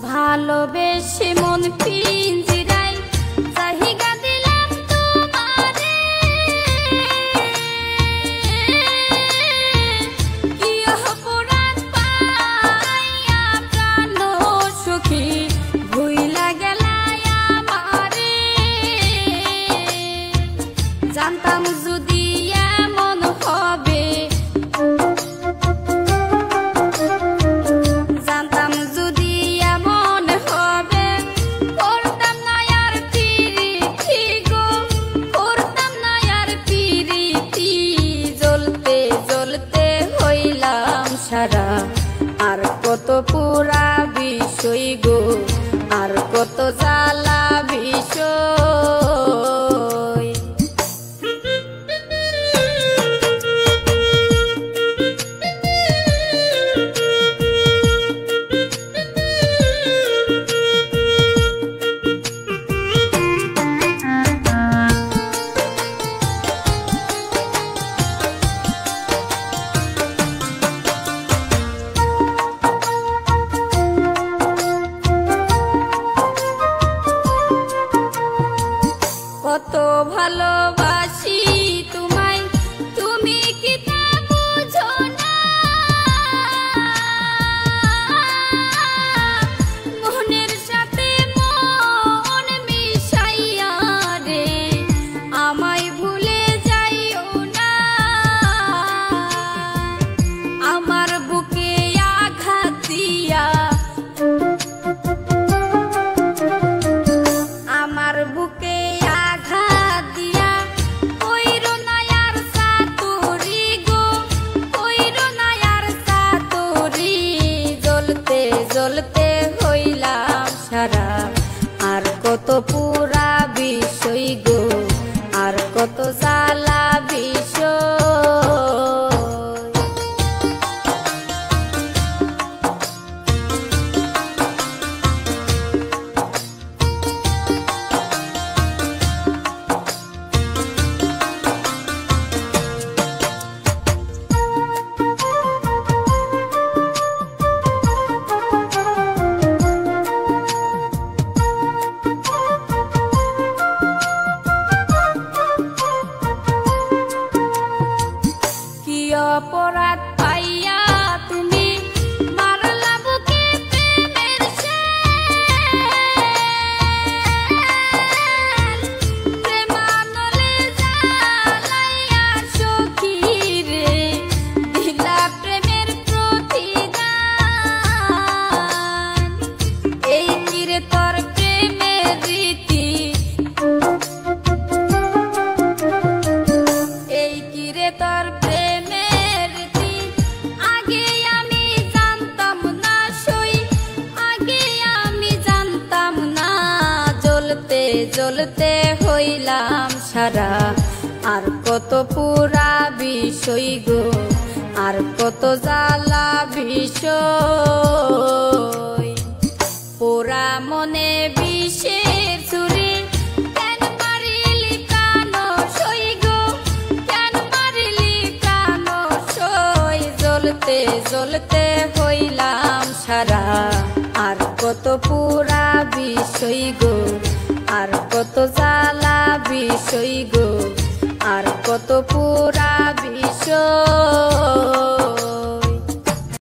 ভালোবেসে মন পিঞ্জিরায় জাহিগা দিলাম তোমারে, কি অপরাধ পাইয়া প্রাণ সখী ভুইলা গেলায় আমারে। জানতাম যদি এমন হবে, জানতাম যদি এমন হবে, করতাম না আর পিরিতি গো, করতাম না আর পিরিতি। জ্বলতে জ্বলতে হইলাম সারা, আর কত পুরা বিষয় গো, আর কত জ্বালা বিষয়। কত ভালোবাসি তোমায়, তুমি কি তা বুঝো না? মনের সাথে মন মিশাইয়া রে আমায় ভুলে যাইও না। আমার বুকে আঘাত দিয়া, আমার বুকে আঘাত দিয়া কইরো না আর সাতুরি গো, কইরো না আর সাতুরি। জ্বলতে জ্বলতে হইলাম সারা, আর কত পুরা বিষয় গো, আর কত জ্বালা বিষয়। কি অপরাধ পাইয়া তুমি মারলা বুকে প্রেমের শেল, প্রেমানলে জ্বালাইয়া সখী রে দিলা প্রেমের প্রতিদান। এই কিরে তোর প্রেমের রীতি, এই কিরে তোর প্রেমের রীতি। আগে আমি জানতাম না সই, আগে আমি জানতাম না। জ্বলতে জ্বলতে হইলাম সারা, আর কত পুরা বিষয় গো, আর কত জ্বালা বিষয়। পোড়া মনে বিষের ছুরি কেন মারিলি প্রাণ সই গো, কেন মারিলি প্রাণ সই। জ্বলতে জ্বলতে হইলাম সারা, আর কত পুরা বিষয় গো, আর কত জ্বালা বিষয় গো, আর কত পুরা